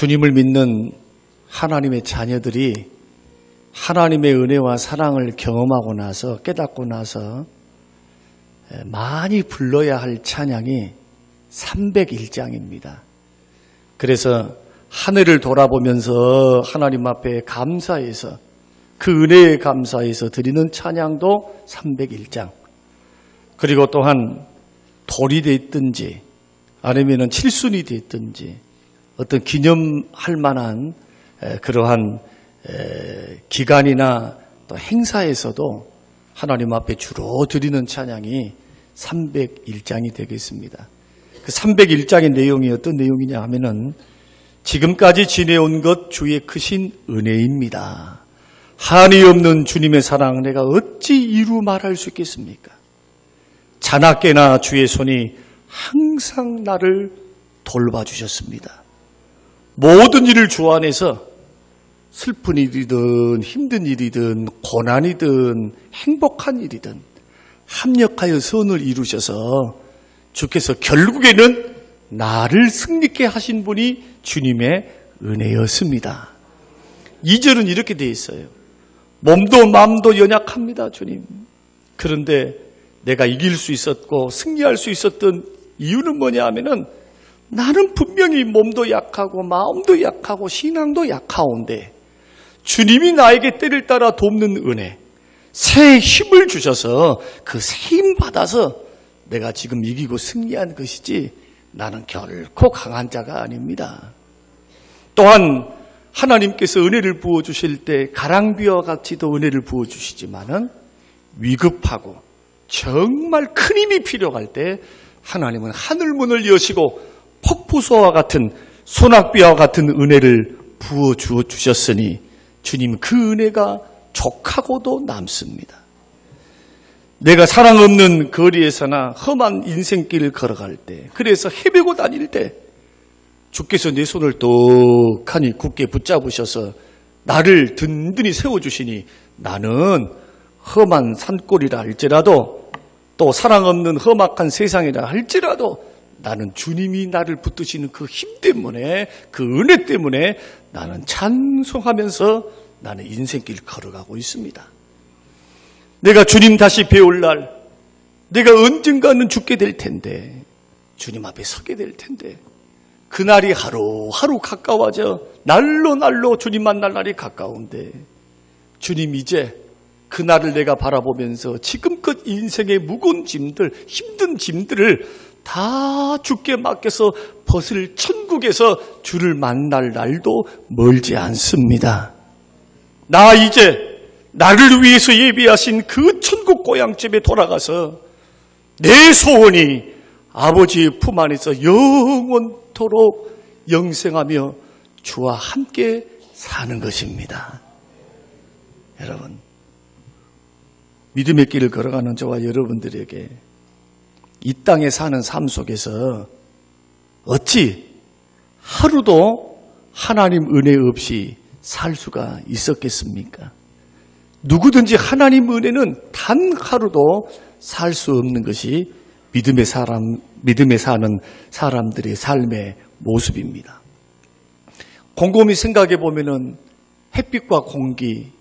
주님을 믿는 하나님의 자녀들이 하나님의 은혜와 사랑을 경험하고 나서 깨닫고 나서 많이 불러야 할 찬양이 301장입니다. 그래서 한 해를 돌아보면서 하나님 앞에 감사해서 그 은혜에 감사해서 드리는 찬양도 301장. 그리고 또한 돌이 됐든지 아니면 칠순이 됐든지 어떤 기념할 만한 그러한 기간이나 또 행사에서도 하나님 앞에 주로 드리는 찬양이 301장이 되겠습니다. 그 301장의 내용이 어떤 내용이냐 하면은 지금까지 지내온 것 주의 크신 은혜입니다. 한이 없는 주님의 사랑 내가 어찌 이루 말할 수 있겠습니까? 자나깨나 주의 손이 항상 나를 돌봐주셨습니다. 모든 일을 주 안에서 슬픈 일이든 힘든 일이든 고난이든 행복한 일이든 합력하여 선을 이루셔서 주께서 결국에는 나를 승리케 하신 분이 주님의 은혜였습니다. 2절은 이렇게 되어 있어요. 몸도 마음도 연약합니다, 주님. 그런데 내가 이길 수 있었고 승리할 수 있었던 이유는 뭐냐 하면은 나는 분명히 몸도 약하고 마음도 약하고 신앙도 약하온데 주님이 나에게 때를 따라 돕는 은혜, 새 힘을 주셔서 그 새 힘 받아서 내가 지금 이기고 승리한 것이지 나는 결코 강한 자가 아닙니다. 또한 하나님께서 은혜를 부어주실 때 가랑비와 같이도 은혜를 부어주시지만은 위급하고 정말 큰 힘이 필요할 때 하나님은 하늘문을 여시고 폭포수와 같은 소낙비와 같은 은혜를 부어주셨으니 주님 그 은혜가 족하고도 남습니다. 내가 사랑 없는 거리에서나 험한 인생길을 걸어갈 때, 그래서 헤매고 다닐 때 주께서 내 손을 떡하니 굳게 붙잡으셔서 나를 든든히 세워주시니 나는 험한 산골이라 할지라도 또 사랑 없는 험악한 세상이라 할지라도 나는 주님이 나를 붙드시는 그 힘 때문에 그 은혜 때문에 나는 찬송하면서 나는 인생길 걸어가고 있습니다. 내가 주님 다시 배울 날 내가 언젠가는 죽게 될 텐데 주님 앞에 서게 될 텐데 그날이 하루하루 가까워져 날로 주님 만날 날이 가까운데 주님 이제 그날을 내가 바라보면서 지금껏 인생의 무거운 짐들, 힘든 짐들을 다 주께 맡겨서 벗을 천국에서 주를 만날 날도 멀지 않습니다. 나 이제 나를 위해서 예비하신 그 천국 고향집에 돌아가서 내 소원이 아버지의 품 안에서 영원토록 영생하며 주와 함께 사는 것입니다. 여러분, 믿음의 길을 걸어가는 저와 여러분들에게 이 땅에 사는 삶 속에서 어찌 하루도 하나님 은혜 없이 살 수가 있었겠습니까? 누구든지 하나님 은혜는 단 하루도 살 수 없는 것이 믿음에 사는 사람들의 삶의 모습입니다. 곰곰이 생각해 보면은 햇빛과 공기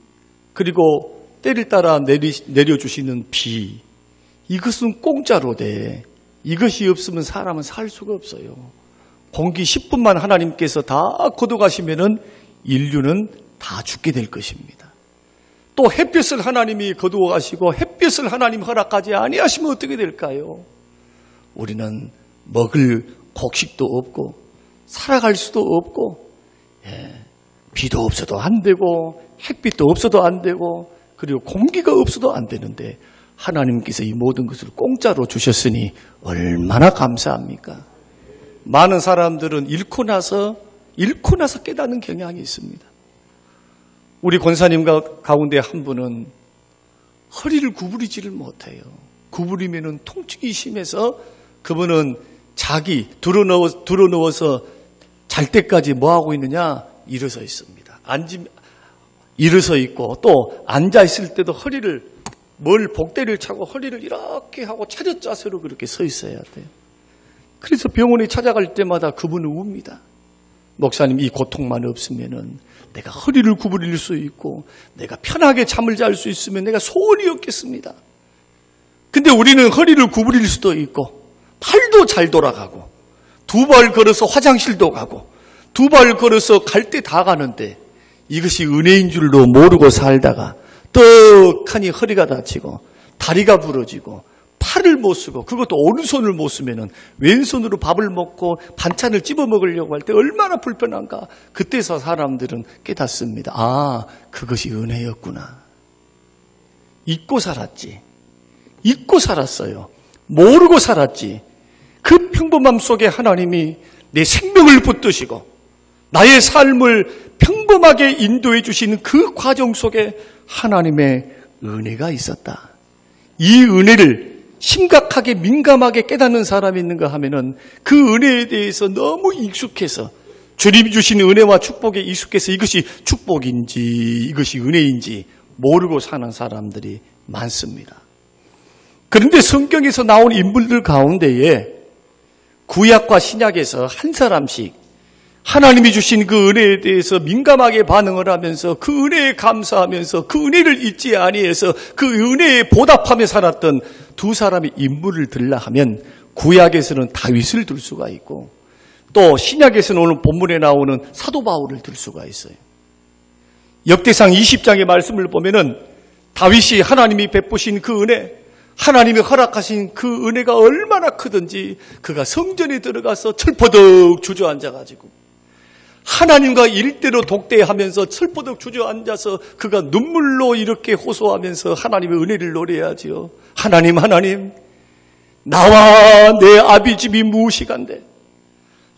그리고 때를 따라 내려주시는 비, 이것은 공짜로 돼. 이것이 없으면 사람은 살 수가 없어요. 공기 10분만 하나님께서 다 거둬가시면은 인류는 다 죽게 될 것입니다. 또 햇볕을 하나님이 거두어 가시고 햇볕을 하나님 허락하지 아니하시면 어떻게 될까요? 우리는 먹을 곡식도 없고 살아갈 수도 없고 비도 없어도 안 되고 햇빛도 없어도 안 되고 그리고 공기가 없어도 안 되는데 하나님께서 이 모든 것을 공짜로 주셨으니 얼마나 감사합니까? 많은 사람들은 잃고 나서 깨닫는 경향이 있습니다. 우리 권사님 가운데 한 분은 허리를 구부리지를 못해요. 구부리면은 통증이 심해서 그분은 드러누워서 잘 때까지 뭐 하고 있느냐? 일어서 있습니다. 일어서 있고 또 앉아 있을 때도 복대를 차고 허리를 이렇게 하고 차렷 자세로 그렇게 서 있어야 돼요. 그래서 병원에 찾아갈 때마다 그분은 웁니다. 목사님, 이 고통만 없으면은 내가 허리를 구부릴 수 있고 내가 편하게 잠을 잘 수 있으면 내가 소원이 없겠습니다. 근데 우리는 허리를 구부릴 수도 있고 팔도 잘 돌아가고 두 발 걸어서 화장실도 가고 두 발 걸어서 갈 때 다 가는데 이것이 은혜인 줄도 모르고 살다가 떡하니 허리가 다치고 다리가 부러지고 팔을 못 쓰고 그것도 오른손을 못 쓰면은 왼손으로 밥을 먹고 반찬을 집어 먹으려고 할 때 얼마나 불편한가. 그때서 사람들은 깨닫습니다. 아, 그것이 은혜였구나. 잊고 살았지. 잊고 살았어요. 모르고 살았지. 그 평범함 속에 하나님이 내 생명을 붙드시고 나의 삶을 평범하게 인도해 주시는 그 과정 속에 하나님의 은혜가 있었다. 이 은혜를 심각하게 민감하게 깨닫는 사람이 있는가 하면은 그 은혜에 대해서 너무 익숙해서 주님이 주신 은혜와 축복에 익숙해서 이것이 축복인지 이것이 은혜인지 모르고 사는 사람들이 많습니다. 그런데 성경에서 나온 인물들 가운데에 구약과 신약에서 한 사람씩 하나님이 주신 그 은혜에 대해서 민감하게 반응을 하면서 그 은혜에 감사하면서 그 은혜를 잊지 아니해서 그 은혜에 보답하며 살았던 두 사람의 인물을 들라 하면 구약에서는 다윗을 들 수가 있고 또 신약에서는 오늘 본문에 나오는 사도 바울을 들 수가 있어요. 역대상 20장의 말씀을 보면은 다윗이 하나님이 베푸신 그 은혜, 하나님이 허락하신 그 은혜가 얼마나 크든지 그가 성전에 들어가서 철퍼덕 주저앉아가지고 하나님과 일대로 독대하면서 철퍼덕 주저앉아서 그가 눈물로 이렇게 호소하면서 하나님의 은혜를 노래하지요. 하나님, 하나님, 나와 내 아비집이 무엇이간데,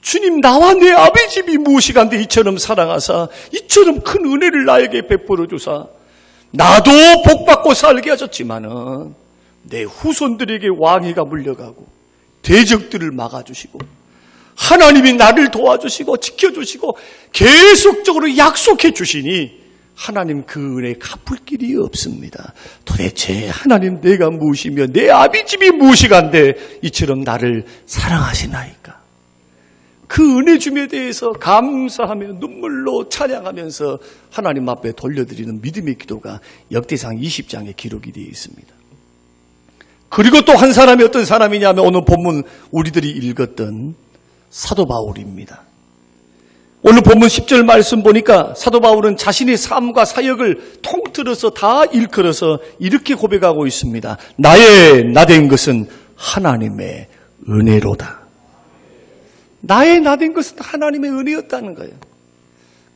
주님, 나와 내 아비집이 무엇이간데 이처럼 사랑하사 이처럼 큰 은혜를 나에게 베풀어 주사 나도 복받고 살게 하셨지만은 내 후손들에게 왕위가 물려가고 대적들을 막아주시고 하나님이 나를 도와주시고 지켜주시고 계속적으로 약속해 주시니 하나님 그 은혜 갚을 길이 없습니다. 도대체 하나님 내가 무엇이며 내 아비집이 무엇이간데 이처럼 나를 사랑하시나이까. 그 은혜 줌에 대해서 감사하며 눈물로 찬양하면서 하나님 앞에 돌려드리는 믿음의 기도가 역대상 20장에 기록이 되어 있습니다. 그리고 또 한 사람이 어떤 사람이냐면 오늘 본문 우리들이 읽었던 사도 바울입니다. 오늘 본문 10절 말씀 보니까 사도 바울은 자신의 삶과 사역을 통틀어서 다 일컬어서 이렇게 고백하고 있습니다. 나의 나된 것은 하나님의 은혜로다. 나의 나된 것은 하나님의 은혜였다는 거예요.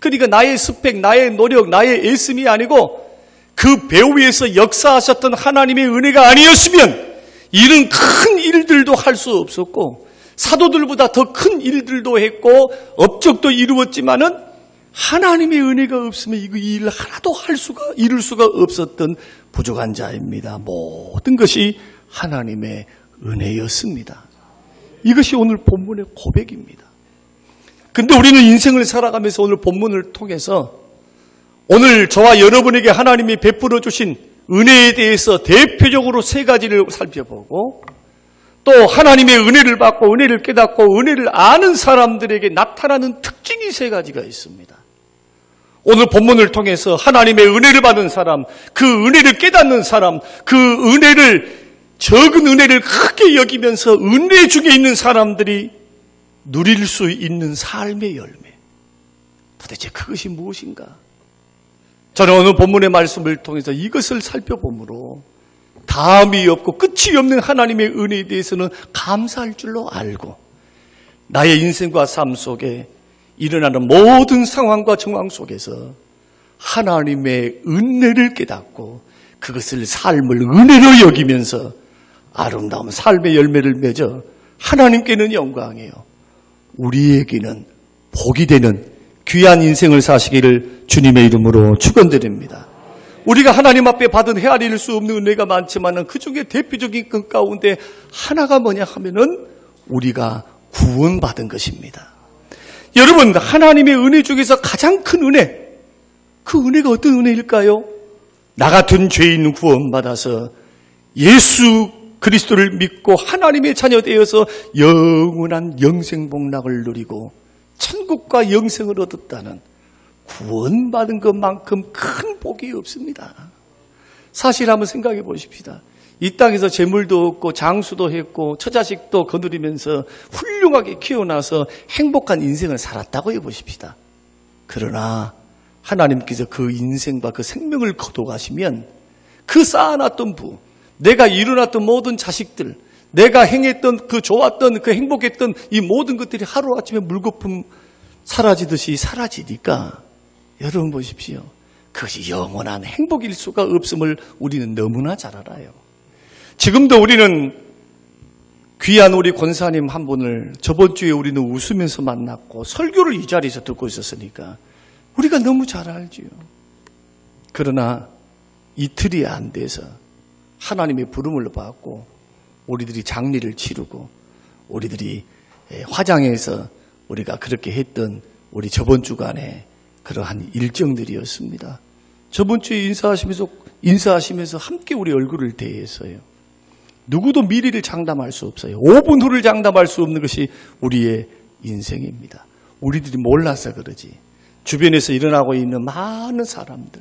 그러니까 나의 스펙, 나의 노력, 나의 애씀이 아니고 그 배 위에서 역사하셨던 하나님의 은혜가 아니었으면 이런 큰 일들도 할 수 없었고 사도들보다 더 큰 일들도 했고 업적도 이루었지만은 하나님의 은혜가 없으면 이 일 하나도 이룰 수가 없었던 부족한 자입니다. 모든 것이 하나님의 은혜였습니다. 이것이 오늘 본문의 고백입니다. 그런데 우리는 인생을 살아가면서 오늘 본문을 통해서 오늘 저와 여러분에게 하나님이 베풀어 주신 은혜에 대해서 대표적으로 세 가지를 살펴보고 또 하나님의 은혜를 받고 은혜를 깨닫고 은혜를 아는 사람들에게 나타나는 특징이 세 가지가 있습니다. 오늘 본문을 통해서 하나님의 은혜를 받은 사람, 그 은혜를 깨닫는 사람, 그 은혜를 적은 은혜를 크게 여기면서 은혜 중에 있는 사람들이 누릴 수 있는 삶의 열매. 도대체 그것이 무엇인가? 저는 오늘 본문의 말씀을 통해서 이것을 살펴보므로 다음이 없고 끝이 없는 하나님의 은혜에 대해서는 감사할 줄로 알고 나의 인생과 삶 속에 일어나는 모든 상황과 정황 속에서 하나님의 은혜를 깨닫고 그것을 삶을 은혜로 여기면서 아름다운 삶의 열매를 맺어 하나님께는 영광이요 우리에게는 복이 되는 귀한 인생을 사시기를 주님의 이름으로 축원드립니다. 우리가 하나님 앞에 받은 헤아릴 수 없는 은혜가 많지만 그 중에 대표적인 것 가운데 하나가 뭐냐 하면은 우리가 구원받은 것입니다. 여러분, 하나님의 은혜 중에서 가장 큰 은혜, 그 은혜가 어떤 은혜일까요? 나 같은 죄인 구원받아서 예수 그리스도를 믿고 하나님의 자녀 되어서 영원한 영생복락을 누리고 천국과 영생을 얻었다는 구원받은 것만큼 큰 복이 없습니다. 사실 한번 생각해 보십시다. 이 땅에서 재물도 얻고 장수도 했고 처자식도 거느리면서 훌륭하게 키워나서 행복한 인생을 살았다고 해보십시다. 그러나 하나님께서 그 인생과 그 생명을 거둬가시면 그 쌓아놨던 부, 내가 이뤄놨던 모든 자식들, 내가 행했던 그 좋았던 그 행복했던 이 모든 것들이 하루아침에 물거품 사라지듯이 사라지니까 여러분 보십시오. 그것이 영원한 행복일 수가 없음을 우리는 너무나 잘 알아요. 지금도 우리는 귀한 우리 권사님 한 분을 저번 주에 우리는 웃으면서 만났고 설교를 이 자리에서 듣고 있었으니까 우리가 너무 잘 알지요. 그러나 이틀이 안 돼서 하나님의 부름을 받고 우리들이 장례를 치르고 우리들이 화장해서 우리가 그렇게 했던 우리 저번 주간에 그러한 일정들이었습니다. 저번 주에 인사하시면서 함께 우리 얼굴을 대했어요. 누구도 미래를 장담할 수 없어요. 5분 후를 장담할 수 없는 것이 우리의 인생입니다. 우리들이 몰라서 그러지. 주변에서 일어나고 있는 많은 사람들.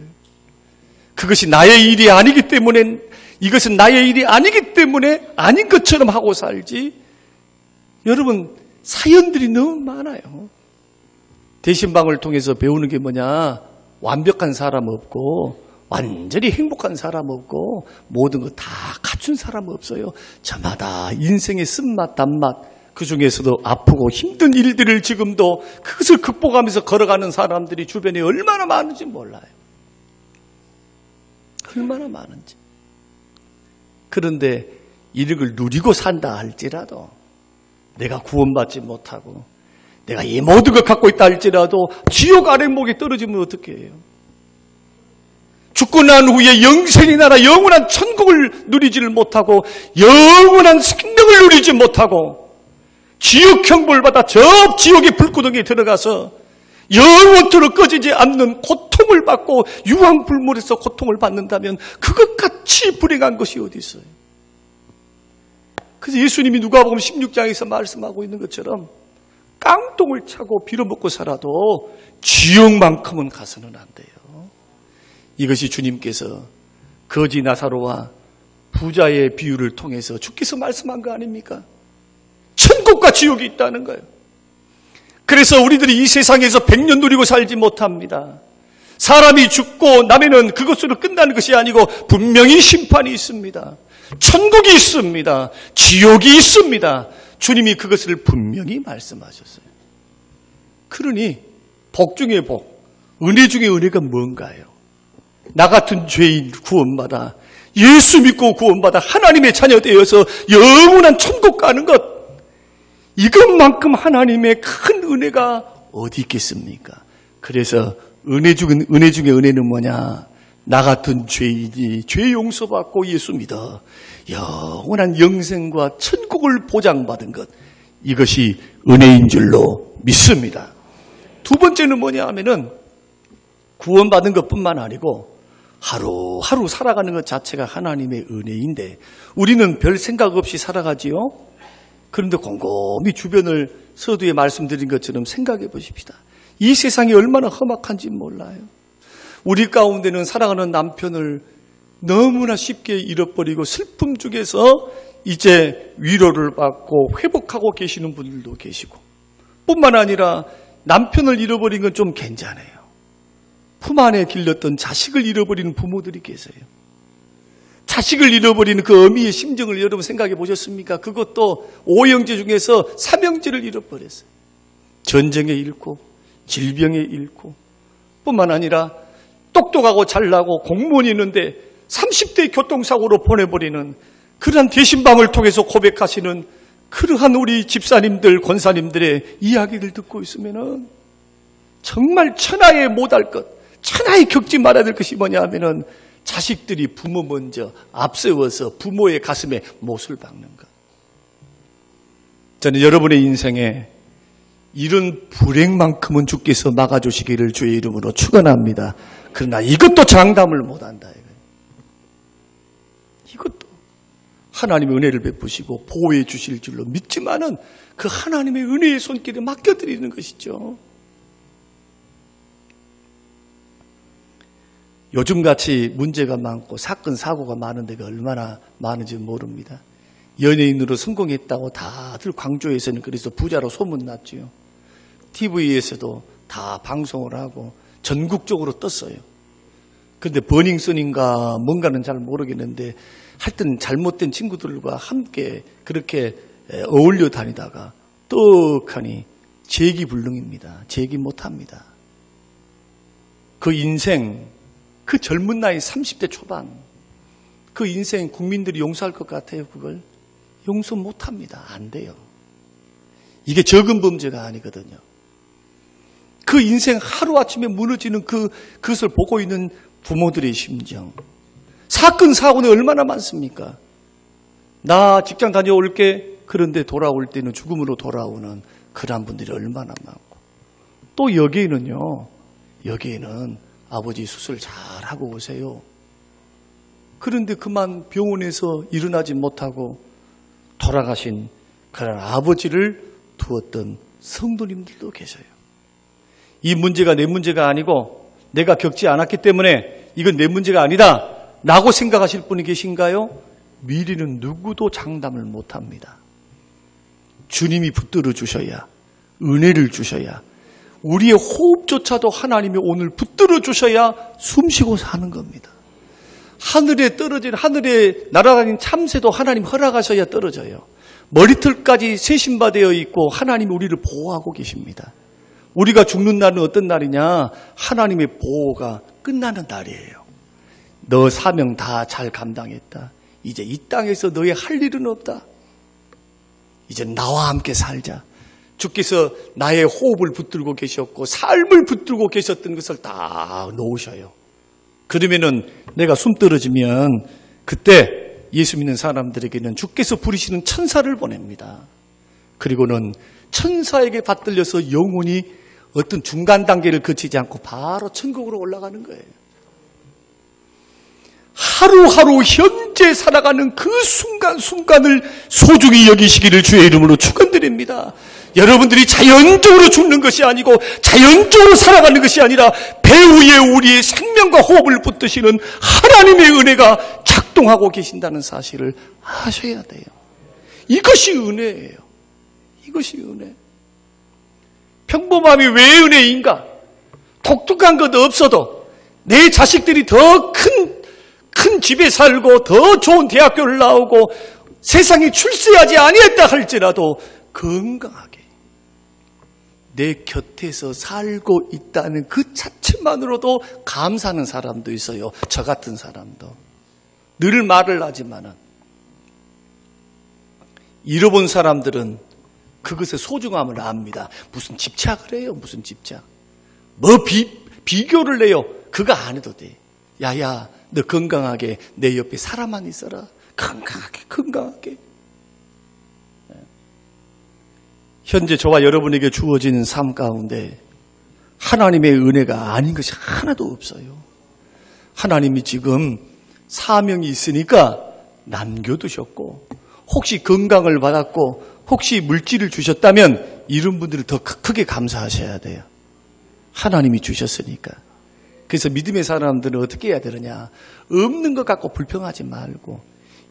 그것이 나의 일이 아니기 때문에, 이것은 나의 일이 아니기 때문에 아닌 것처럼 하고 살지. 여러분, 사연들이 너무 많아요. 대신방을 통해서 배우는 게 뭐냐? 완벽한 사람 없고 완전히 행복한 사람 없고 모든 거 다 갖춘 사람 없어요. 저마다 인생의 쓴맛 단맛 그 중에서도 아프고 힘든 일들을 지금도 그것을 극복하면서 걸어가는 사람들이 주변에 얼마나 많은지 몰라요. 얼마나 많은지. 그런데 이를 누리고 산다 할지라도 내가 구원받지 못하고 내가 이 모든 걸 갖고 있다 할지라도 지옥 아랫목에 떨어지면 어떻게 해요? 죽고 난 후에 영생의 나라 영원한 천국을 누리지를 못하고 영원한 생명을 누리지 못하고 지옥 형벌 받아 저 지옥의 불구덩이에 들어가서 영원토록 꺼지지 않는 고통을 받고 유황불물에서 고통을 받는다면 그것같이 불행한 것이 어디 있어요? 그래서 예수님이 누가복음 16장에서 말씀하고 있는 것처럼 깡통을 차고 빌어먹고 살아도 지옥만큼은 가서는 안 돼요. 이것이 주님께서 거지 나사로와 부자의 비유를 통해서 주께서 말씀한 거 아닙니까? 천국과 지옥이 있다는 거예요. 그래서 우리들이 이 세상에서 100년 누리고 살지 못합니다. 사람이 죽고 나면은 그것으로 끝나는 것이 아니고 분명히 심판이 있습니다. 천국이 있습니다. 지옥이 있습니다. 주님이 그것을 분명히 말씀하셨어요. 그러니 복 중에 복, 은혜 중에 은혜가 뭔가요? 나 같은 죄인 구원받아 예수 믿고 구원받아 하나님의 자녀 되어서 영원한 천국 가는 것, 이것만큼 하나님의 큰 은혜가 어디 있겠습니까? 그래서 은혜 중에 은혜는 뭐냐? 나 같은 죄인이 죄 용서받고 예수 믿어 영원한 영생과 천국을 보장받은 것, 이것이 은혜인 줄로 믿습니다. 두 번째는 뭐냐 하면은 구원받은 것뿐만 아니고 하루하루 살아가는 것 자체가 하나님의 은혜인데 우리는 별 생각 없이 살아가지요. 그런데 곰곰이 주변을 서두에 말씀드린 것처럼 생각해 보십시다. 이 세상이 얼마나 험악한지 몰라요. 우리 가운데는 사랑하는 남편을 너무나 쉽게 잃어버리고 슬픔 중에서 이제 위로를 받고 회복하고 계시는 분들도 계시고, 뿐만 아니라 남편을 잃어버린 건 좀 괜찮아요. 품 안에 길렀던 자식을 잃어버리는 부모들이 계세요. 자식을 잃어버리는 그 어미의 심정을 여러분 생각해 보셨습니까? 그것도 오형제 중에서 삼형제를 잃어버렸어요. 전쟁에 잃고 질병에 잃고, 뿐만 아니라 똑똑하고 잘나고 공무원이 있는데 30대 교통사고로 보내버리는 그러한 대신방을 통해서 고백하시는 그러한 우리 집사님들, 권사님들의 이야기를 듣고 있으면은 정말 천하에 못할 것, 천하에 겪지 말아야 될 것이 뭐냐 하면은 자식들이 부모 먼저 앞세워서 부모의 가슴에 못을 박는 것. 저는 여러분의 인생에 이런 불행만큼은 주께서 막아주시기를 주의 이름으로 축원합니다. 그러나 이것도 장담을 못한다. 이것도 하나님의 은혜를 베푸시고 보호해 주실 줄로 믿지만은 그 하나님의 은혜의 손길에 맡겨드리는 것이죠. 요즘같이 문제가 많고 사건 사고가 많은 데가 얼마나 많은지 모릅니다. 연예인으로 성공했다고 다들 광주에서는 그래서 부자로 소문났지요. TV에서도 다 방송을 하고 전국적으로 떴어요. 근데 버닝썬인가 뭔가는 잘 모르겠는데 하여튼 잘못된 친구들과 함께 그렇게 어울려 다니다가 떡하니 재기불능입니다. 재기 못합니다. 그 인생, 그 젊은 나이 30대 초반, 그 인생 국민들이 용서할 것 같아요? 그걸 용서 못합니다. 안 돼요. 이게 적은 범죄가 아니거든요. 그 인생 하루아침에 무너지는 그것을 보고 있는 부모들의 심정. 사건, 사고는 얼마나 많습니까? 나 직장 다녀올게. 그런데 돌아올 때는 죽음으로 돌아오는 그런 분들이 얼마나 많고. 또 여기에는 아버지 수술 잘하고 오세요. 그런데 그만 병원에서 일어나지 못하고 돌아가신 그런 아버지를 두었던 성도님들도 계셔요. 이 문제가 내 문제가 아니고 내가 겪지 않았기 때문에 이건 내 문제가 아니다 라고 생각하실 분이 계신가요? 미리는 누구도 장담을 못합니다. 주님이 붙들어 주셔야, 은혜를 주셔야, 우리의 호흡조차도 하나님이 오늘 붙들어 주셔야 숨쉬고 사는 겁니다. 하늘에 날아다니는 참새도 하나님 허락하셔야 떨어져요. 머리털까지 세신바되어 있고 하나님이 우리를 보호하고 계십니다. 우리가 죽는 날은 어떤 날이냐? 하나님의 보호가 끝나는 날이에요. 너 사명 다 잘 감당했다. 이제 이 땅에서 너의 할 일은 없다. 이제 나와 함께 살자. 주께서 나의 호흡을 붙들고 계셨고 삶을 붙들고 계셨던 것을 다 놓으셔요. 그러면은 내가 숨 떨어지면 그때 예수 믿는 사람들에게는 주께서 부리시는 천사를 보냅니다. 그리고는 천사에게 받들려서 영혼이 어떤 중간 단계를 거치지 않고 바로 천국으로 올라가는 거예요. 하루하루 현재 살아가는 그 순간순간을 소중히 여기시기를 주의 이름으로 축원드립니다. 여러분들이 자연적으로 죽는 것이 아니고 자연적으로 살아가는 것이 아니라 배후에 우리의 생명과 호흡을 붙드시는 하나님의 은혜가 작동하고 계신다는 사실을 아셔야 돼요. 이것이 은혜예요. 이것이 은혜. 평범함이 왜 은혜인가? 독특한 것 없어도 내 자식들이 더 큰 집에 살고 더 좋은 대학교를 나오고 세상에 출세하지 아니했다 할지라도 건강하게 내 곁에서 살고 있다는 그 자체만으로도 감사하는 사람도 있어요. 저 같은 사람도. 늘 말을 하지만은 잃어본 사람들은 그것의 소중함을 압니다. 무슨 집착을 해요. 무슨 집착. 뭐 비교를 해요. 그거 안 해도 돼. 야야 너 건강하게 내 옆에 사람만 있어라. 건강하게. 현재 저와 여러분에게 주어진 삶 가운데 하나님의 은혜가 아닌 것이 하나도 없어요. 하나님이 지금 사명이 있으니까 남겨두셨고 혹시 건강을 받았고 혹시 물질을 주셨다면 이런 분들을 더 크게 감사하셔야 돼요. 하나님이 주셨으니까. 그래서 믿음의 사람들은 어떻게 해야 되느냐? 없는 것 갖고 불평하지 말고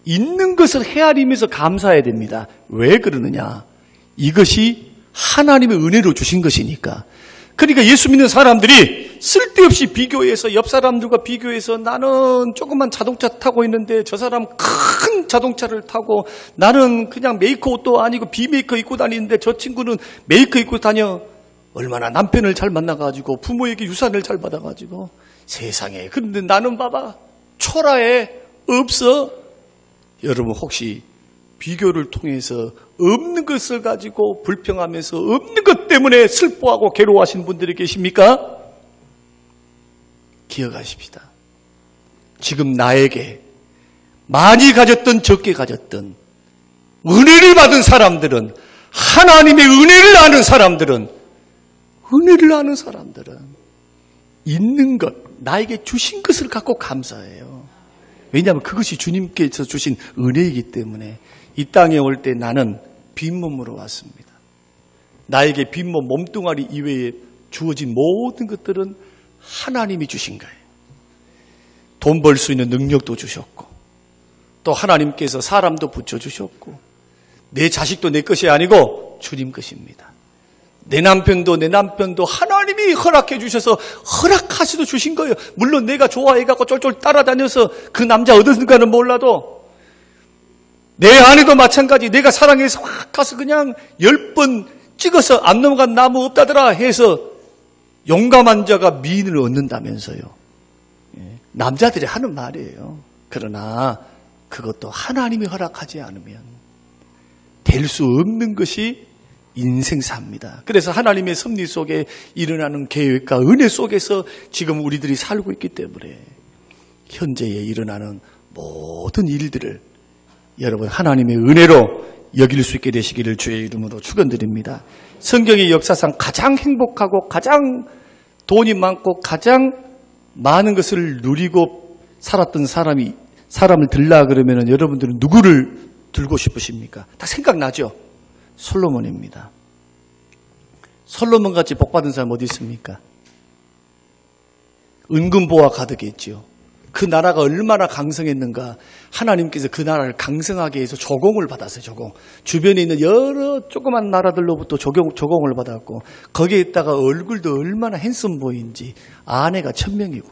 있는 것을 헤아리면서 감사해야 됩니다. 왜 그러느냐? 이것이 하나님의 은혜로 주신 것이니까. 그러니까 예수 믿는 사람들이 쓸데없이 비교해서 옆 사람들과 비교해서 나는 조그만 자동차 타고 있는데 저 사람 큰 자동차를 타고 나는 그냥 메이커 옷도 아니고 비메이커 입고 다니는데 저 친구는 메이커 입고 다녀. 얼마나 남편을 잘 만나가지고 부모에게 유산을 잘 받아가지고 세상에. 그런데 나는 봐봐 초라해 없어. 여러분 혹시 비교를 통해서 없는 것을 가지고 불평하면서 없는 것 때문에 슬퍼하고 괴로워하시는 분들이 계십니까? 기억하십시다. 지금 나에게 많이 가졌던 적게 가졌던 은혜를 받은 사람들은 하나님의 은혜를 아는 사람들은 있는 것, 나에게 주신 것을 갖고 감사해요. 왜냐하면 그것이 주님께서 주신 은혜이기 때문에 이 땅에 올 때 나는 빈몸으로 왔습니다. 나에게 빈몸 몸뚱아리 이외에 주어진 모든 것들은 하나님이 주신 거예요. 돈 벌 수 있는 능력도 주셨고 또 하나님께서 사람도 붙여주셨고 내 자식도 내 것이 아니고 주님 것입니다. 내 남편도 하나님이 허락해 주셔서 허락하시도 주신 거예요. 물론 내가 좋아해갖고 쫄쫄 따라다녀서 그 남자 얻었는가는 몰라도 내 아내도 마찬가지. 내가 사랑해서 확 가서 그냥 10번 찍어서 안 넘어간 나무 없다더라 해서 용감한 자가 미인을 얻는다면서요. 남자들이 하는 말이에요. 그러나 그것도 하나님이 허락하지 않으면 될 수 없는 것이 인생사입니다. 그래서 하나님의 섭리 속에 일어나는 계획과 은혜 속에서 지금 우리들이 살고 있기 때문에 현재에 일어나는 모든 일들을 여러분 하나님의 은혜로 여길 수 있게 되시기를 주의 이름으로 축원드립니다. 성경의 역사상 가장 행복하고 가장 돈이 많고 가장 많은 것을 누리고 살았던 사람을 들라 그러면 여러분들은 누구를 들고 싶으십니까? 다 생각나죠? 솔로몬입니다. 솔로몬같이 복받은 사람 어디 있습니까? 은근보화 가득했지요. 그 나라가 얼마나 강성했는가. 하나님께서 그 나라를 강성하게 해서 조공을 받았어요. 조공. 주변에 있는 여러 조그만 나라들로부터 조공을 받았고 거기에 있다가 얼굴도 얼마나 핸섬 보이는지 아내가 1000명이고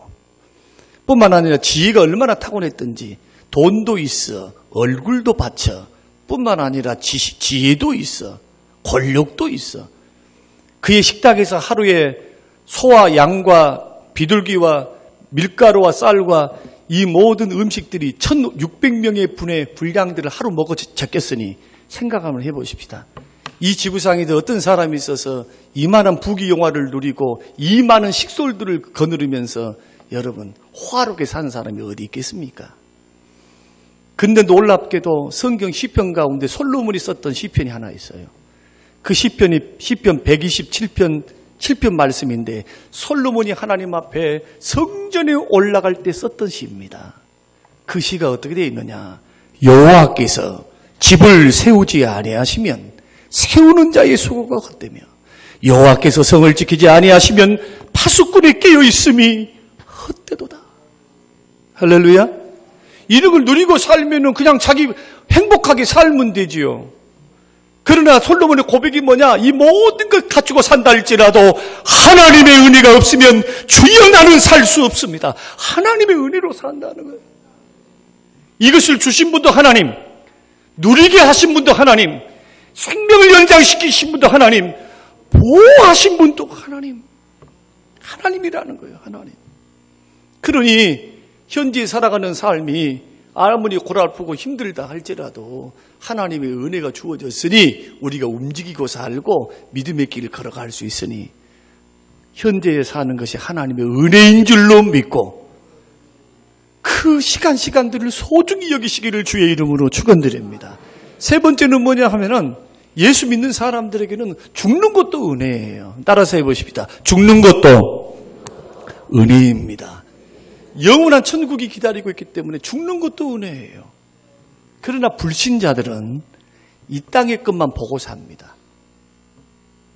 뿐만 아니라 지혜가 얼마나 타고냈던지 돈도 있어 얼굴도 받쳐 뿐만 아니라 지혜도 있어 권력도 있어. 그의 식탁에서 하루에 소와 양과 비둘기와 밀가루와 쌀과 이 모든 음식들이 1600명의 분의 분량들을 하루 먹어 잡겠으니 생각 한번 해보십시다. 이 지구상에도 어떤 사람이 있어서 이만한 부귀영화를 누리고 이 많은 식솔들을 거느리면서 여러분 화롭게 사는 사람이 어디 있겠습니까? 근데 놀랍게도 성경 시편 가운데 솔로몬이 썼던 시편이 하나 있어요. 그 시편이 시편 127편 7편 말씀인데 솔로몬이 하나님 앞에 성전에 올라갈 때 썼던 시입니다. 그 시가 어떻게 되어 있느냐? 여호와께서 집을 세우지 아니하시면 세우는 자의 수고가 헛되며 여호와께서 성을 지키지 아니하시면 파수꾼이 깨어 있음이 헛되도다. 할렐루야. 이런 걸 누리고 살면은 그냥 자기 행복하게 살면 되지요. 그러나 솔로몬의 고백이 뭐냐? 이 모든 걸 갖추고 산다 할지라도 하나님의 은혜가 없으면 주여 나는 살 수 없습니다. 하나님의 은혜로 산다는 거예요. 이것을 주신 분도 하나님, 누리게 하신 분도 하나님, 생명을 연장시키신 분도 하나님, 보호하신 분도 하나님. 하나님이라는 거예요. 하나님. 그러니 현재 살아가는 삶이 아무리 고달프고 힘들다 할지라도 하나님의 은혜가 주어졌으니 우리가 움직이고 살고 믿음의 길을 걸어갈 수 있으니 현재에 사는 것이 하나님의 은혜인 줄로 믿고 그 시간들을 소중히 여기시기를 주의 이름으로 축원드립니다. 세 번째는 뭐냐 하면은 예수 믿는 사람들에게는 죽는 것도 은혜예요. 따라서 해보십시다. 죽는 것도 은혜입니다. 영원한 천국이 기다리고 있기 때문에 죽는 것도 은혜예요. 그러나 불신자들은 이 땅의 것만 보고 삽니다.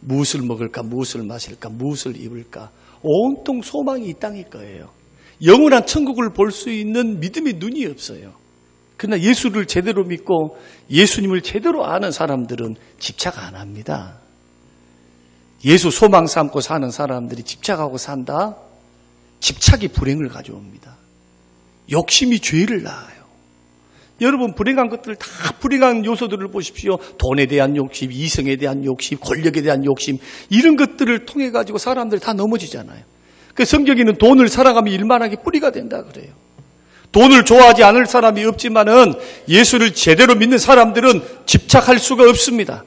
무엇을 먹을까, 무엇을 마실까, 무엇을 입을까. 온통 소망이 이 땅일 거예요. 영원한 천국을 볼 수 있는 믿음의 눈이 없어요. 그러나 예수를 제대로 믿고 예수님을 제대로 아는 사람들은 집착 안 합니다. 예수 소망 삼고 사는 사람들이 집착하고 산다? 집착이 불행을 가져옵니다. 욕심이 죄를 낳아요. 여러분 불행한 것들 다 불행한 요소들을 보십시오. 돈에 대한 욕심, 이성에 대한 욕심, 권력에 대한 욕심 이런 것들을 통해 가지고 사람들이 다 넘어지잖아요. 그 성경에는 돈을 사랑하면 일만하게 뿌리가 된다 그래요. 돈을 좋아하지 않을 사람이 없지만은 예수를 제대로 믿는 사람들은 집착할 수가 없습니다.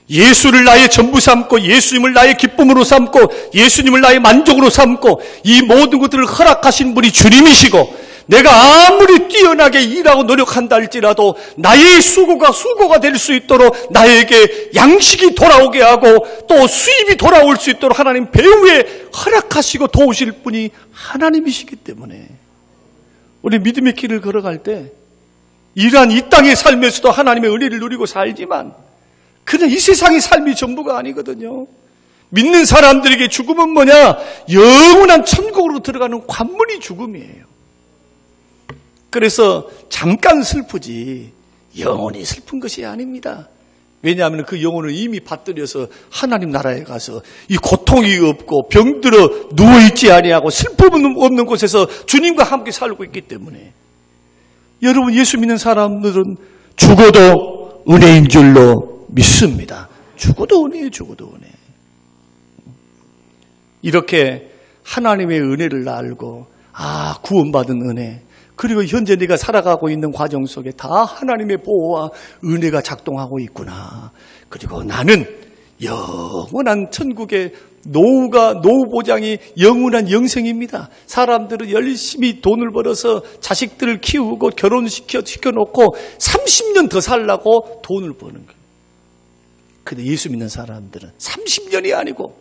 예수를 나의 전부 삼고 예수님을 나의 기쁨으로 삼고 예수님을 나의 만족으로 삼고 이 모든 것들을 허락하신 분이 주님이시고 내가 아무리 뛰어나게 일하고 노력한다 할지라도 나의 수고가 될 수 있도록 나에게 양식이 돌아오게 하고 또 수입이 돌아올 수 있도록 하나님 배후에 허락하시고 도우실 분이 하나님이시기 때문에 우리 믿음의 길을 걸어갈 때 이러한 이 땅에 살면서도 하나님의 은혜를 누리고 살지만 그는 이 세상의 삶이 전부가 아니거든요. 믿는 사람들에게 죽음은 뭐냐? 영원한 천국으로 들어가는 관문이 죽음이에요. 그래서 잠깐 슬프지 영원히 슬픈 것이 아닙니다. 왜냐하면 그 영혼을 이미 받들여서 하나님 나라에 가서 이 고통이 없고 병들어 누워있지 아니하고 슬픔 없는 곳에서 주님과 함께 살고 있기 때문에 여러분, 예수 믿는 사람들은 죽어도 은혜인 줄로 믿습니다. 죽어도 은혜예요. 죽어도 은혜. 이렇게 하나님의 은혜를 알고 구원받은 은혜, 그리고 현재 네가 살아가고 있는 과정 속에 다 하나님의 보호와 은혜가 작동하고 있구나. 그리고 나는 영원한 천국의 노후 보장이 영원한 영생입니다. 사람들은 열심히 돈을 벌어서 자식들을 키우고 결혼시켜놓고 30년 더 살라고 돈을 버는 거예요. 근데 예수 믿는 사람들은 30년이 아니고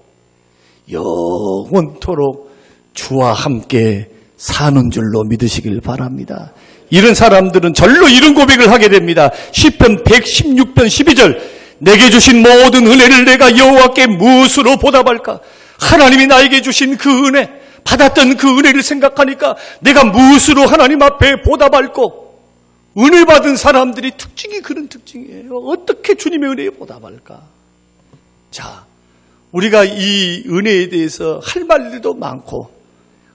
영원토록 주와 함께 사는 줄로 믿으시길 바랍니다. 이런 사람들은 절로 이런 고백을 하게 됩니다. 시편 116편 12절, 내게 주신 모든 은혜를 내가 여호와께 무엇으로 보답할까? 하나님이 나에게 주신 그 은혜, 받았던 그 은혜를 생각하니까 내가 무엇으로 하나님 앞에 보답할꼬? 은혜 받은 사람들이 특징이 그런 특징이에요. 어떻게 주님의 은혜에 보답할까? 자, 우리가 이 은혜에 대해서 할 말들도 많고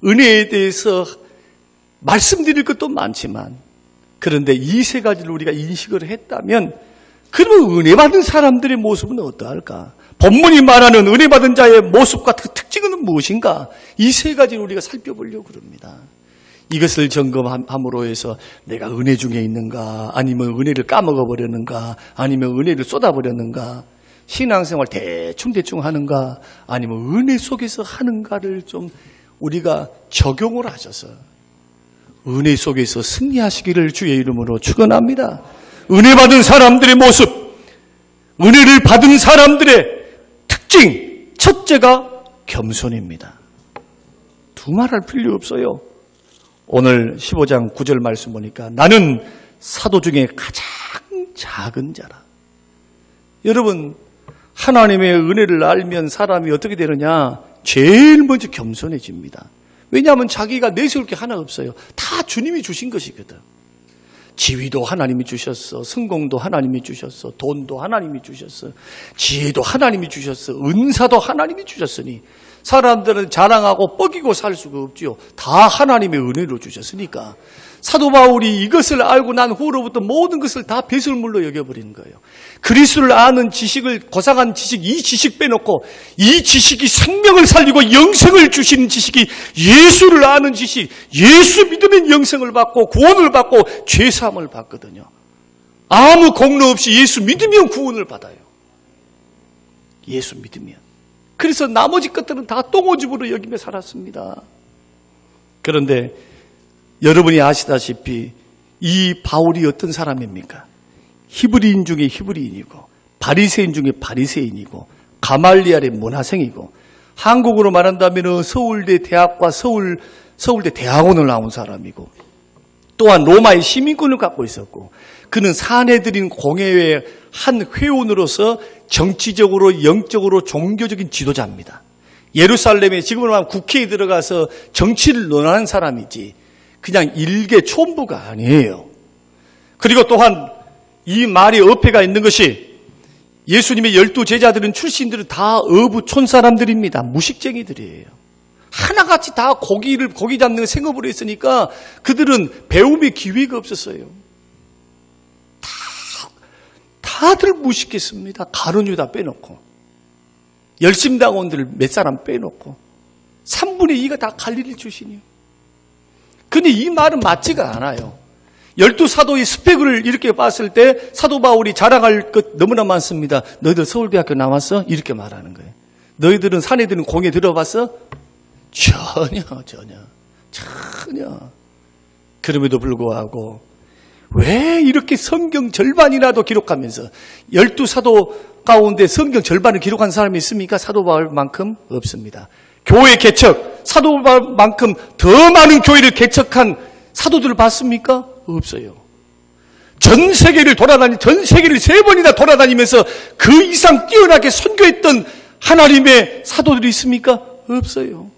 은혜에 대해서 말씀드릴 것도 많지만, 그런데 이 세 가지를 우리가 인식을 했다면 그러면 은혜 받은 사람들의 모습은 어떠할까? 본문이 말하는 은혜 받은 자의 모습과 그 특징은 무엇인가? 이 세 가지를 우리가 살펴보려고 그럽니다. 이것을 점검함으로 해서 내가 은혜 중에 있는가, 아니면 은혜를 까먹어버렸는가, 아니면 은혜를 쏟아버렸는가, 신앙생활 대충 하는가, 아니면 은혜 속에서 하는가를 좀 우리가 적용을 하셔서 은혜 속에서 승리하시기를 주의 이름으로 축원합니다. 은혜 받은 사람들의 모습, 은혜를 받은 사람들의 특징, 첫째가 겸손입니다. 두말할 필요 없어요. 오늘 15장 9절 말씀 보니까 나는 사도 중에 가장 작은 자라. 여러분, 하나님의 은혜를 알면 사람이 어떻게 되느냐? 제일 먼저 겸손해집니다. 왜냐하면 자기가 내세울 게 하나 없어요. 다 주님이 주신 것이거든. 지위도 하나님이 주셨어. 성공도 하나님이 주셨어. 돈도 하나님이 주셨어. 지혜도 하나님이 주셨어. 은사도 하나님이 주셨으니 사람들은 자랑하고 뻐기고 살 수가 없지요. 다 하나님의 은혜로 주셨으니까. 사도 바울이 이것을 알고 난 후로부터 모든 것을 다 배설물로 여겨버리는 거예요. 그리스도를 아는 지식을, 고상한 지식, 이 지식 빼놓고 이 지식이 생명을 살리고 영생을 주시는 지식이 예수를 아는 지식, 예수 믿으면 영생을 받고 구원을 받고 죄사함을 받거든요. 아무 공로 없이 예수 믿으면 구원을 받아요. 예수 믿으면. 그래서 나머지 것들은 다 똥오줌으로 여기며 살았습니다. 그런데 여러분이 아시다시피 이 바울이 어떤 사람입니까? 히브리인 중에 히브리인이고 바리새인 중에 바리새인이고 가말리엘의 문화생이고 한국으로 말한다면 서울대 대학과 서울대 대학원을 나온 사람이고 또한 로마의 시민권을 갖고 있었고 그는 사내들인 공회의 한 회원으로서 정치적으로 영적으로 종교적인 지도자입니다. 예루살렘에 지금으로 말하면 국회에 들어가서 정치를 논하는 사람이지 그냥 일개 촌부가 아니에요. 그리고 또한 이 말이 어폐가 있는 것이 예수님의 12제자들은 출신들은 다 어부촌 사람들입니다. 무식쟁이들이에요. 하나같이 다 고기 잡는 생업으로 했으니까 그들은 배움의 기회가 없었어요. 다들 무식했습니다. 가룟 유다 빼놓고 열심당원들 몇 사람 빼놓고 3분의 2가 다 갈릴리 출신이에요. 근데 이 말은 맞지가 않아요. 12사도의 스펙을 이렇게 봤을 때 사도 바울이 자랑할 것 너무나 많습니다. 너희들 서울대학교 나왔어? 이렇게 말하는 거예요. 너희들은 사내들은 공에 들어봤어? 전혀. 그럼에도 불구하고 왜 이렇게 성경 절반이라도 기록하면서 12사도 가운데 성경 절반을 기록한 사람이 있습니까? 사도 바울만큼 없습니다. 교회 개척, 사도 바울만큼 더 많은 교회를 개척한 사도들을 봤습니까? 없어요. 전 세계를 3번이나 돌아다니면서 그 이상 뛰어나게 선교했던 하나님의 사도들이 있습니까? 없어요.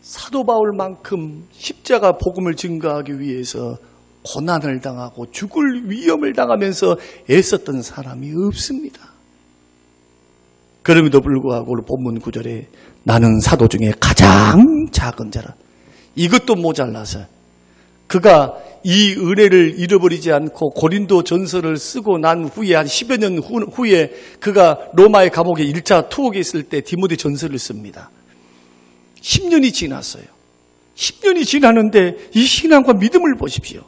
사도 바울만큼 십자가 복음을 증거하기 위해서 고난을 당하고 죽을 위험을 당하면서 애썼던 사람이 없습니다. 그럼에도 불구하고 본문 9절에 나는 사도 중에 가장 작은 자라. 이것도 모자라서 그가 이 은혜를 잃어버리지 않고 고린도 전서를 쓰고 난 후에 한 10여 년 후에 그가 로마의 감옥에 1차 투옥에 있을 때 디모데 전서를 씁니다. 10년이 지났어요. 10년이 지났는데 이 신앙과 믿음을 보십시오.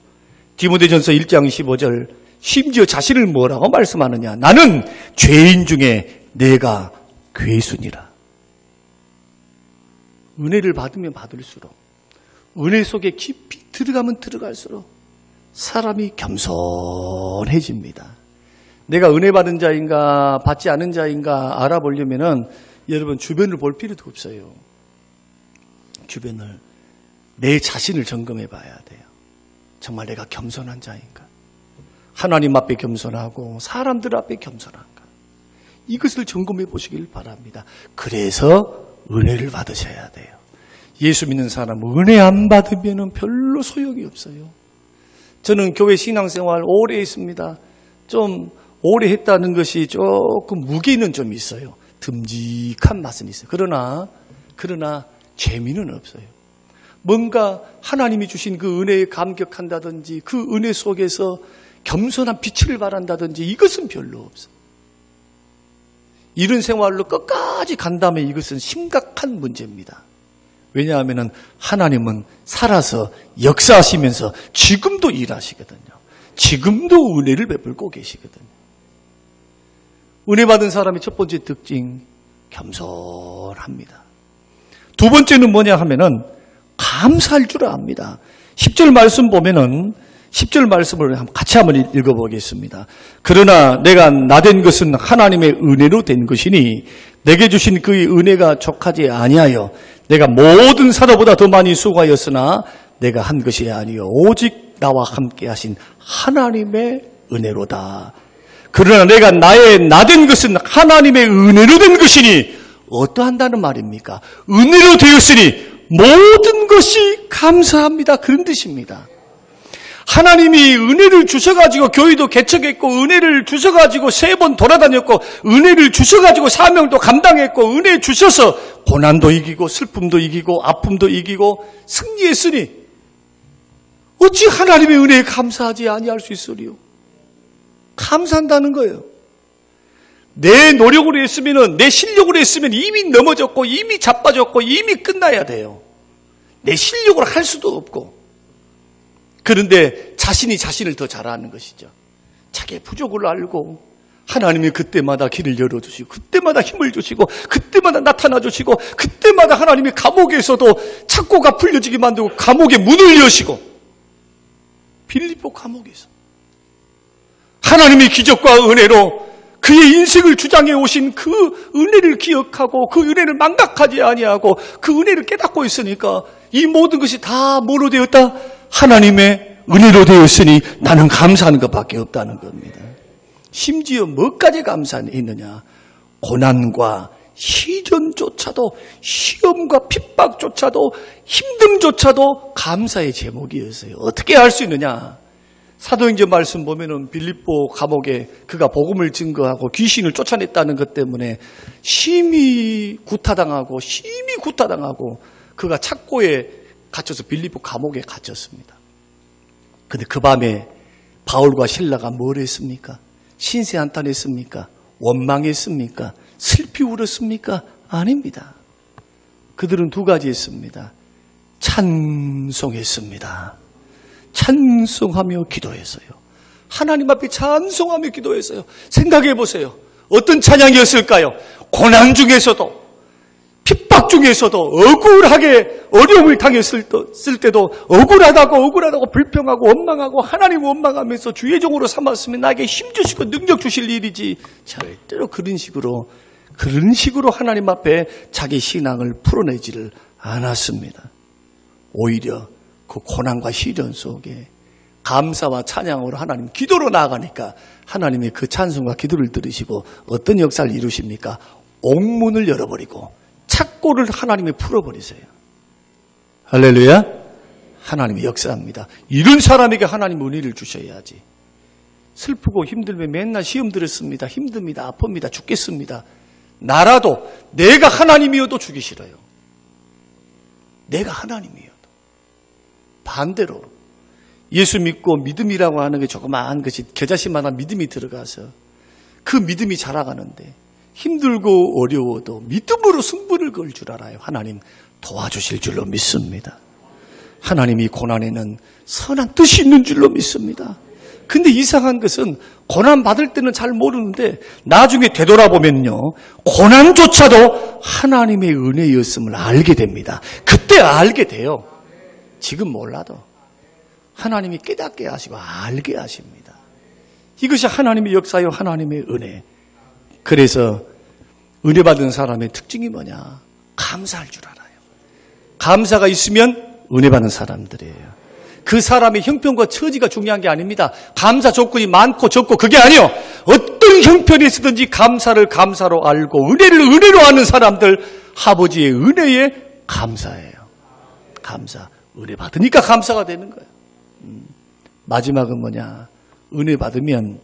디모데 전서 1장 15절 심지어 자신을 뭐라고 말씀하느냐. 나는 죄인 중에 내가 괴순이라. 은혜를 받으면 받을수록 은혜 속에 깊이 들어가면 들어갈수록 사람이 겸손해집니다. 내가 은혜 받은 자인가 받지 않은 자인가 알아보려면은 여러분 주변을 볼 필요도 없어요. 주변을 내 자신을 점검해 봐야 돼요. 정말 내가 겸손한 자인가? 하나님 앞에 겸손하고 사람들 앞에 겸손한가? 이것을 점검해 보시길 바랍니다. 그래서 은혜를 받으셔야 돼요. 예수 믿는 사람은 은혜 안 받으면 별로 소용이 없어요. 저는 교회 신앙생활 오래 했습니다. 좀 오래 했다는 것이 조금 무게는 좀 있어요. 듬직한 맛은 있어요. 그러나 재미는 없어요. 뭔가 하나님이 주신 그 은혜에 감격한다든지 그 은혜 속에서 겸손한 빛을 발한다든지 이것은 별로 없어요. 이런 생활로 끝까지 간다면 이것은 심각한 문제입니다. 왜냐하면 하나님은 살아서 역사하시면서 지금도 일하시거든요. 지금도 은혜를 베풀고 계시거든요. 은혜 받은 사람의 첫 번째 특징, 겸손합니다. 두 번째는 뭐냐 하면은 감사할 줄 압니다. 10절 말씀 보면은 10절 말씀을 같이 한번 읽어보겠습니다. 그러나 내가 나된 것은 하나님의 은혜로 된 것이니 내게 주신 그의 은혜가 족하지 아니하여 내가 모든 사도보다 더 많이 수고하였으나 내가 한 것이 아니요 오직 나와 함께 하신 하나님의 은혜로다. 그러나 내가 나의 나된 것은 하나님의 은혜로 된 것이니 어떠한다는 말입니까? 은혜로 되었으니 모든 것이 감사합니다. 그런 뜻입니다. 하나님이 은혜를 주셔가지고 교회도 개척했고 은혜를 주셔가지고 3번 돌아다녔고 은혜를 주셔가지고 사명도 감당했고 은혜 주셔서 고난도 이기고 슬픔도 이기고 아픔도 이기고 승리했으니 어찌 하나님의 은혜에 감사하지 아니할 수 있으리요? 감사한다는 거예요. 내 노력으로 했으면 내 실력으로 했으면 이미 넘어졌고 이미 자빠졌고 이미 끝나야 돼요. 내 실력으로 할 수도 없고 그런데 자신이 자신을 더 잘 아는 것이죠. 자기의 부족을 알고 하나님이 그때마다 길을 열어주시고 그때마다 힘을 주시고 그때마다 나타나 주시고 그때마다 하나님이 감옥에서도 착고가 풀려지게 만들고 감옥의 문을 여시고 빌립보 감옥에서 하나님의 기적과 은혜로 그의 인생을 주장해 오신 그 은혜를 기억하고 그 은혜를 망각하지 아니하고 그 은혜를 깨닫고 있으니까 이 모든 것이 다 뭐로 되었다? 하나님의 은혜로 되었으니 나는 감사하는 것밖에 없다는 겁니다. 심지어 뭐까지 감사했느냐? 고난과 시련조차도 시험과 핍박조차도 힘듦조차도 감사의 제목이었어요. 어떻게 할 수 있느냐? 사도행전 말씀 보면은 빌립보 감옥에 그가 복음을 증거하고 귀신을 쫓아냈다는 것 때문에 심히 구타당하고 그가 착고에 갇혀서 빌립보 감옥에 갇혔습니다. 근데 그 밤에 바울과 실라가 뭘 했습니까? 신세한탄했습니까? 원망했습니까? 슬피 울었습니까? 아닙니다. 그들은 두 가지 했습니다. 찬송했습니다. 찬송하며 기도했어요. 하나님 앞에 찬송하며 기도했어요. 생각해 보세요. 어떤 찬양이었을까요? 고난 중에서도 핍박 중에서도 억울하게 어려움을 당했을 때도 억울하다고 불평하고 원망하고 하나님 원망하면서 주의 종으로 삼았으면 나에게 힘주시고 능력 주실 일이지 절대로 그런 식으로 하나님 앞에 자기 신앙을 풀어내지를 않았습니다. 오히려 그 고난과 시련 속에 감사와 찬양으로 하나님 기도로 나아가니까 하나님이 그 찬송과 기도를 들으시고 어떤 역사를 이루십니까? 옥문을 열어버리고 착고를 하나님이 풀어버리세요. 할렐루야. 하나님이 역사합니다. 이런 사람에게 하나님 은혜를 주셔야지. 슬프고 힘들면 맨날 시험 들었습니다. 힘듭니다. 아픕니다. 죽겠습니다. 나라도 내가 하나님이어도 주기 싫어요. 내가 하나님이어도. 반대로 예수 믿고 믿음이라고 하는 게 조그마한 것이 겨자씨만한 믿음이 들어가서 그 믿음이 자라가는데 힘들고 어려워도 믿음으로 승부를 걸 줄 알아요. 하나님 도와주실 줄로 믿습니다. 하나님이 고난에는 선한 뜻이 있는 줄로 믿습니다. 근데 이상한 것은 고난 받을 때는 잘 모르는데 나중에 되돌아보면요, 고난조차도 하나님의 은혜였음을 알게 됩니다. 그때 알게 돼요. 지금 몰라도 하나님이 깨닫게 하시고 알게 하십니다. 이것이 하나님의 역사요, 하나님의 은혜. 그래서 은혜 받은 사람의 특징이 뭐냐? 감사할 줄 알아요. 감사가 있으면 은혜 받는 사람들이에요. 그 사람의 형편과 처지가 중요한 게 아닙니다. 감사 조건이 많고 적고 그게 아니요. 어떤 형편에 있든지 감사를 감사로 알고 은혜를 은혜로 아는 사람들, 아버지의 은혜에 감사해요. 감사. 은혜 받으니까 감사가 되는 거예요. 마지막은 뭐냐? 은혜 받으면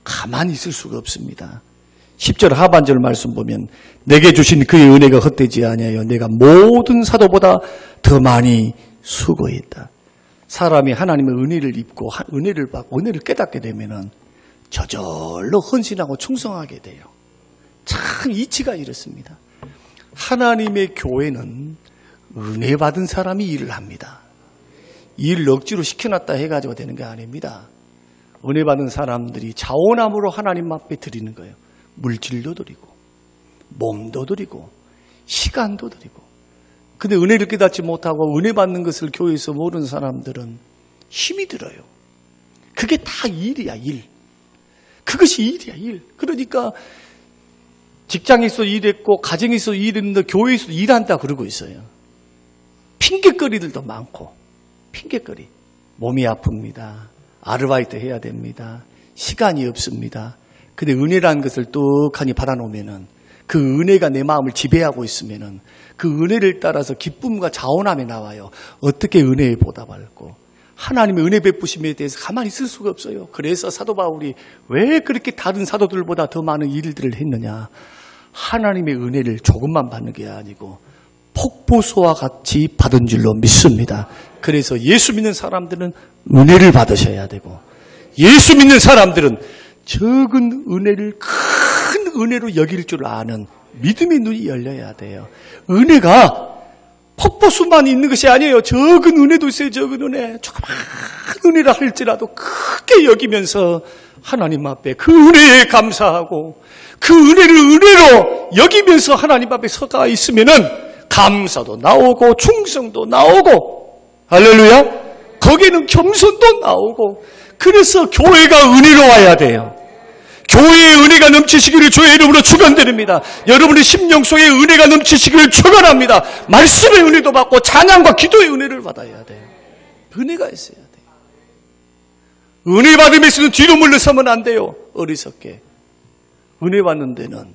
가만히 있을 수가 없습니다. 10절 하반절 말씀 보면 내게 주신 그의 은혜가 헛되지 아니하여 내가 모든 사도보다 더 많이 수고했다. 사람이 하나님의 은혜를 입고 은혜를 받고 은혜를 깨닫게 되면은 저절로 헌신하고 충성하게 돼요. 참 이치가 이렇습니다. 하나님의 교회는 은혜 받은 사람이 일을 합니다. 일을 억지로 시켜놨다 해가지고 되는 게 아닙니다. 은혜 받은 사람들이 자원함으로 하나님 앞에 드리는 거예요. 물질도 드리고 몸도 드리고 시간도 드리고. 근데 은혜를 깨닫지 못하고 은혜 받는 것을 교회에서 모르는 사람들은 힘이 들어요. 그게 다 일이야, 일. 그것이 일이야, 일. 그러니까 직장에서 일했고 가정에서 일했는데 교회에서 일한다 그러고 있어요. 핑계거리들도 많고. 핑계거리. 몸이 아픕니다. 아르바이트 해야 됩니다. 시간이 없습니다. 근데 은혜라는 것을 떡하니 받아놓으면은 그 은혜가 내 마음을 지배하고 있으면은 그 은혜를 따라서 기쁨과 자원함이 나와요. 어떻게 은혜에 보답할고 하나님의 은혜 베푸심에 대해서 가만히 있을 수가 없어요. 그래서 사도 바울이 왜 그렇게 다른 사도들보다 더 많은 일들을 했느냐? 하나님의 은혜를 조금만 받는 게 아니고 폭포수와 같이 받은 줄로 믿습니다. 그래서 예수 믿는 사람들은 은혜를 받으셔야 되고 예수 믿는 사람들은 적은 은혜를 큰 은혜로 여길 줄 아는 믿음의 눈이 열려야 돼요. 은혜가 폭포수만 있는 것이 아니에요. 적은 은혜도 있어요. 적은 은혜. 조그만 은혜라 할지라도 크게 여기면서 하나님 앞에 그 은혜에 감사하고 그 은혜를 은혜로 여기면서 하나님 앞에 서가 있으면은 감사도 나오고 충성도 나오고 할렐루야. 거기에는 겸손도 나오고 그래서 교회가 은혜로 와야 돼요. 교회의 은혜가 넘치시기를 주의 이름으로 축원드립니다. 여러분의 심령 속에 은혜가 넘치시기를 축원합니다. 말씀의 은혜도 받고 찬양과 기도의 은혜를 받아야 돼요. 은혜가 있어야 돼요. 은혜 받으면서는 뒤로 물러서면 안 돼요. 어리석게. 은혜 받는 데는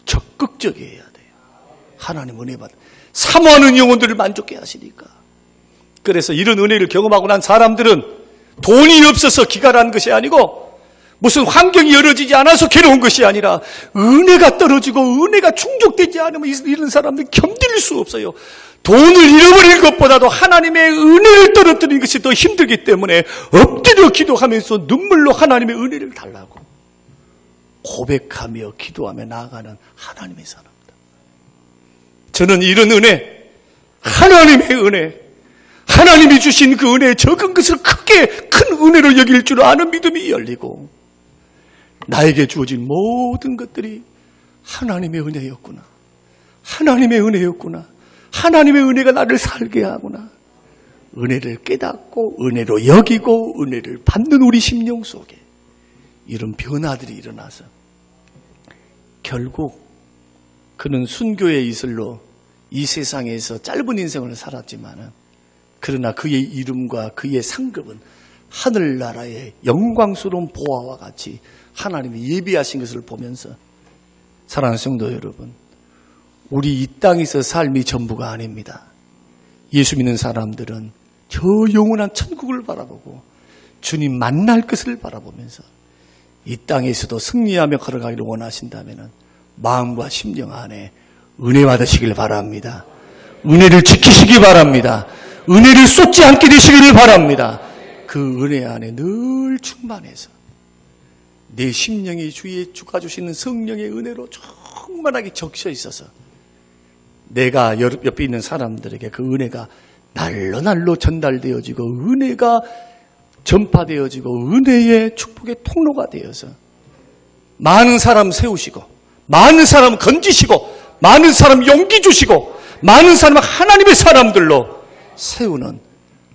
적극적이어야 돼요. 하나님 은혜 받아. 사모하는 영혼들을 만족해 하시니까. 그래서 이런 은혜를 경험하고 난 사람들은 돈이 없어서 기갈하는 것이 아니고 무슨 환경이 열어지지 않아서 괴로운 것이 아니라 은혜가 떨어지고 은혜가 충족되지 않으면 이런 사람들 견딜 수 없어요. 돈을 잃어버릴 것보다도 하나님의 은혜를 떨어뜨리는 것이 더 힘들기 때문에 엎드려 기도하면서 눈물로 하나님의 은혜를 달라고 고백하며 기도하며 나아가는 하나님의 사람들. 저는 이런 은혜, 하나님의 은혜, 하나님이 주신 그 은혜에 적은 것을 크게 큰 은혜로 여길 줄 아는 믿음이 열리고 나에게 주어진 모든 것들이 하나님의 은혜였구나. 하나님의 은혜였구나. 하나님의 은혜가 나를 살게 하구나. 은혜를 깨닫고 은혜로 여기고 은혜를 받는 우리 심령 속에 이런 변화들이 일어나서 결국 그는 순교의 이슬로 이 세상에서 짧은 인생을 살았지만 그러나 그의 이름과 그의 상급은 하늘나라의 영광스러운 보화와 같이 하나님이 예비하신 것을 보면서, 사랑하는 성도 여러분, 우리 이 땅에서 삶이 전부가 아닙니다. 예수 믿는 사람들은 저 영원한 천국을 바라보고 주님 만날 것을 바라보면서 이 땅에서도 승리하며 걸어가기를 원하신다면 마음과 심령 안에 은혜 받으시길 바랍니다. 은혜를 지키시기 바랍니다. 은혜를 쏟지 않게 되시기를 바랍니다. 그 은혜 안에 늘 충만해서 내 심령이 주가 주시는 성령의 은혜로 충만하게 적셔 있어서 내가 옆에 있는 사람들에게 그 은혜가 날로 전달되어지고 은혜가 전파되어지고 은혜의 축복의 통로가 되어서 많은 사람 세우시고 많은 사람 건지시고 많은 사람 용기 주시고 많은 사람 하나님의 사람들로 세우는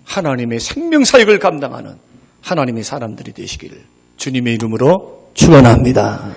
하나님의 생명사역을 감당하는 하나님의 사람들이 되시기를 주님의 이름으로 축원합니다.